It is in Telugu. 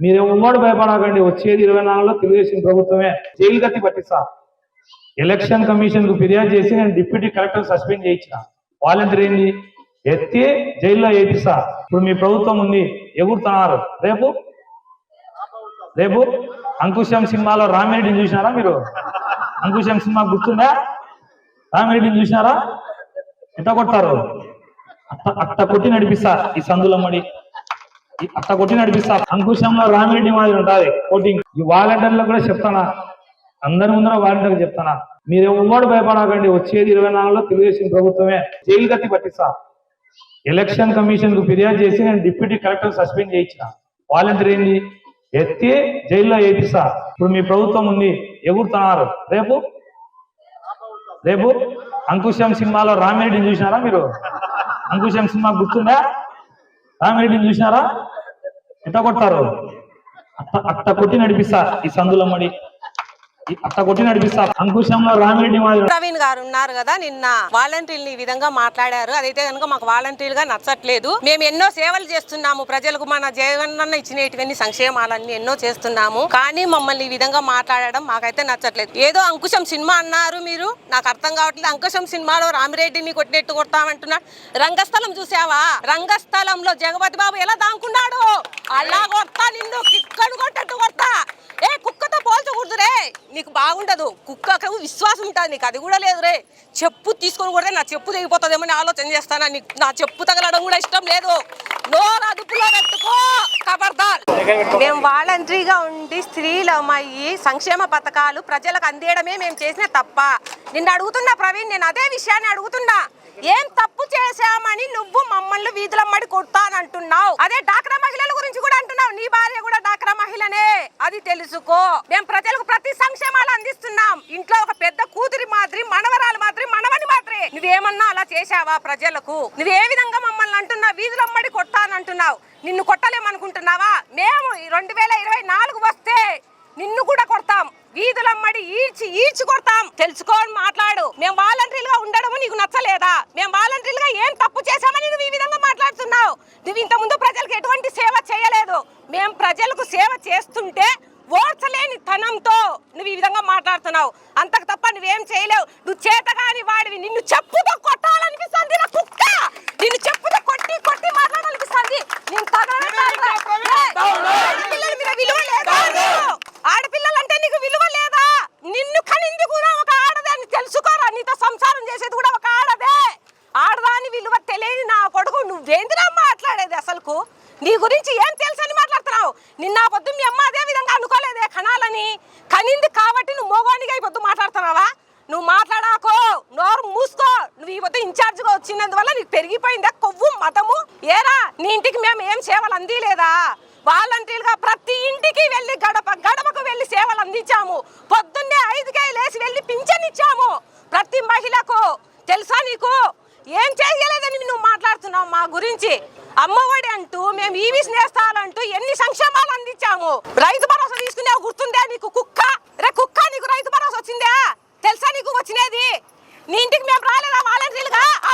మీరు ఉమ్మడి భయపడకండి, వచ్చేది 24లో తెలుగుదేశం ప్రభుత్వమే. జైలు గతి పట్టిస్తా. ఎలక్షన్ కమిషన్ కు ఫిర్యాదు చేసి నేను డిప్యూటీ కలెక్టర్ సస్పెండ్ చేయించిన. వాలంటీర్ ఏంది ఎత్తి జైల్లో వేపిస్తా. ఇప్పుడు మీ ప్రభుత్వం ఉంది, ఎగురుతున్నారు. రేపు రేపు అంకుశం సినిమాలో రామిరెడ్డిని చూసినారా మీరు? అంకుశం సినిమా గుర్తుందా? రామిరెడ్డిని చూసినారా? ఎట్ట కొడతారు? అట్ట కొట్టి నడిపిస్తా ఈ సందులమ్మడి, అట్ట కొట్టి నడిపిస్తా. అంకుశంలో రామిరెడ్డి మాదిరి ఉంటుంది కోటింగ్. ఈ వాలంటీర్లో కూడా చెప్తానా, అందరి ముందర వాలంటీర్కి చెప్తానా, మీరు ఉమ్మడి భయపడకండి, వచ్చేది 24లో తెలుగుదేశం ప్రభుత్వమే. జైలు గతి పట్టిస్తా. ఎలక్షన్ కమిషన్ కు ఫిర్యాదు చేసి నేను డిప్యూటీ కలెక్టర్ సస్పెండ్ చేయించిన. వాలంటీర్ ఏంది ఎత్తి జైల్లో వేపిస్తా. ఇప్పుడు మీ ప్రభుత్వం ఉంది, ఎగురుతున్నారు. రేపు రేపు అంకుశం సినిమాలో రామిరెడ్డిని చూసినారా మీరు? అంకుశం సినిమా గుర్తుందా? రామిరెడ్డిని చూసినారా? ఎట్ట కొడతారు? అట్ట కొట్టి నడిపిస్తా ఈ సందులమ్మడి, అట్ట కొట్టి నడిపిస్తా. అంకుశంలో రామిరెడ్డి మాదిరి. ప్రవీణ్ గారు ఉన్నారు కదా, నిన్న వాలంటీర్లు ఈ విధంగా మాట్లాడారు. అదైతే కనుక మాకు వాలంటీర్లుగా నచ్చట్లేదు. మేము ఎన్నో సేవలు చేస్తున్నాము ప్రజలకు, మన జగనన్న ఇచ్చినటువంటి సంక్షేమాలన్నీ ఎన్నో చేస్తున్నాము. కానీ మమ్మల్ని ఈ విధంగా మాట్లాడడం మాకైతే నచ్చట్లేదు. ఏదో అంకుశం సినిమా అన్నారు మీరు, నాకు అర్థం కావట్లేదు. అంకుశం సినిమాలో రామిరెడ్డిని కొట్టినట్టు కొడతామంటున్నాడు. రంగస్థలం చూసావా? రంగస్థలంలో జగపతి బాబు ఎలా దాంకున్నాడు, అలా కొడతా, నిన్ను కిక్కడు కొట్టట్టు కొడతా. ఏ కుక్కతో పోల్చకూడదు రే, నీకు బాగుండదు. కుక్కకు విశ్వాసం ఉంటుంది, నీకు అది కూడా లేదు రే. చెప్పు తీసుకొని కొడితే నా చెప్పు తెగిపోతుందేమని ఆలోచన చేస్తానా? నీకు నా చెప్పు తగలడం కూడా ఇష్టం లేదు. నోరు అదుపులో పెట్టుకో, ఖబర్దార్. మేము వాలంటరీగా ఉండి స్త్రీలమయ్యి సంక్షేమ పథకాలు ప్రజలకు అందేయడమే మేము చేసిన తప్ప. నిన్ను అడుగుతున్నా ప్రవీణ్, నేను అదే విషయాన్ని అడుగుతున్నా. ఏం తప్పు చేశామని నువ్వు మమ్మల్ని వీధులమ్మడి కొడతానంటున్నావు? అదే డాక్రా మహిళల గురించి కూడా అంటున్నావు. నీ భార్య కూడా డాక్రా మహిళనే, అది తెలుసుకో. మేము ప్రజలకు ప్రతి సంక్షేమాలు అందిస్తున్నాం. ఇంట్లో ఒక పెద్ద కూతురి మాదిరి, మనవరాలు మాదిరి, మనవని మాదిరి. నువ్వేమన్నా అలా చేశావా ప్రజలకు? నువ్వే విధంగా మమ్మల్ని అంటున్నావు, వీధులమ్మడి కొడతానంటున్నావు. నిన్ను కొట్టలేమనుకుంటున్నావా? మేము 2024 వస్తే నిన్ను కూడా కొడతాం. వీధులమ్మడి ఈడ్చి కొడతాం. తెలుసుకోని మాట్లాడు. మేము వాలంటీర్లుగా ఉండడం నీకు నచ్చలేదా? మేము వాలంటీర్లుగా ఏం తప్పు చేశామని నువ్వు ఈ విధంగా మాట్లాడుతున్నావు? నువ్వు ఇంత ముందు ప్రజలకు ఎటువంటి సేవ చేయలేదు. మేము ప్రజలకు సేవ చేస్తుంటే ఓర్చలేని తనంతో నువ్వు ఈ విధంగా మాట్లాడుతున్నావు. అంతకు తప్ప నువ్వేం చేయలేవు. నువ్వు చేతగాని వాడివి. నిన్ను చెప్పుతో కొట్టాలనిపిస్తుంది నా కుక్క. నిన్ను చెప్పుతో కొట్టి కొట్టి మాట్లాడాలనిపిస్తుంది. ఆడపిల్లల మీద విలువ లేదా? ఆడపిల్లలంటే నీకు విలువ లేదా? నిన్ను కనింది కూడా ఒక ఆడదే అని తెలుసుకోరా. నీతో సంసారం చేసేది కూడా ఒక ఆడదే. ఆడదాని విలువ తెలియని నా కొడుకు నువ్వేందిరా మాట్లాడేది? అసలుకు నీ గురించి ఏం తెలుసు అని మాట్లాడుతున్నావు? నిన్న పొద్దు మీ అమ్మ అదే విధంగా అనుకోలేదే కనాలని. కనింది కాబట్టి నువ్వు మోగానిగా ఈ పొద్దు మాట్లాడుతున్నావా? నువ్వు మాట్లాడాకో, నోరు మూసుకో. నువ్వు ఈ పొద్దు ఇన్ఛార్జ్గా వచ్చినందువల్ల నీకు పెరిగిపోయిందా కొవ్వు మతము? ఏరా నీ ఇంటికి మేము ఏం సేవలు అందిలేదా? వాలంటీర్గా ప్రతి ఇంటికి వెళ్ళి గడపకు వెళ్ళి సేవలు అందించాము. పొద్దున్నే 5కే లేచి వెళ్ళి పింఛన్ ఇచ్చాము ప్రతి మహిళకు. తెలుసా నీకు? ఏం చేయలేదని నువ్వు మాట్లాడుతున్నావు మా గురించి. అమ్మఒడి అంటూ, మేము ఈవీ నేస్తాలంటూ ఎన్ని సంక్షేమాలు అందించాము. రైతు భరోసా తీసుకునేవి గుర్తుందా నీకు? కుక్క రే కుక్క, నీకు రైతు భరోసా వచ్చిందా? తెలుసా నీకు వచ్చినది? నీ ఇంటికి మేము రాలేదా వాలంటీర్లుగా? ఆ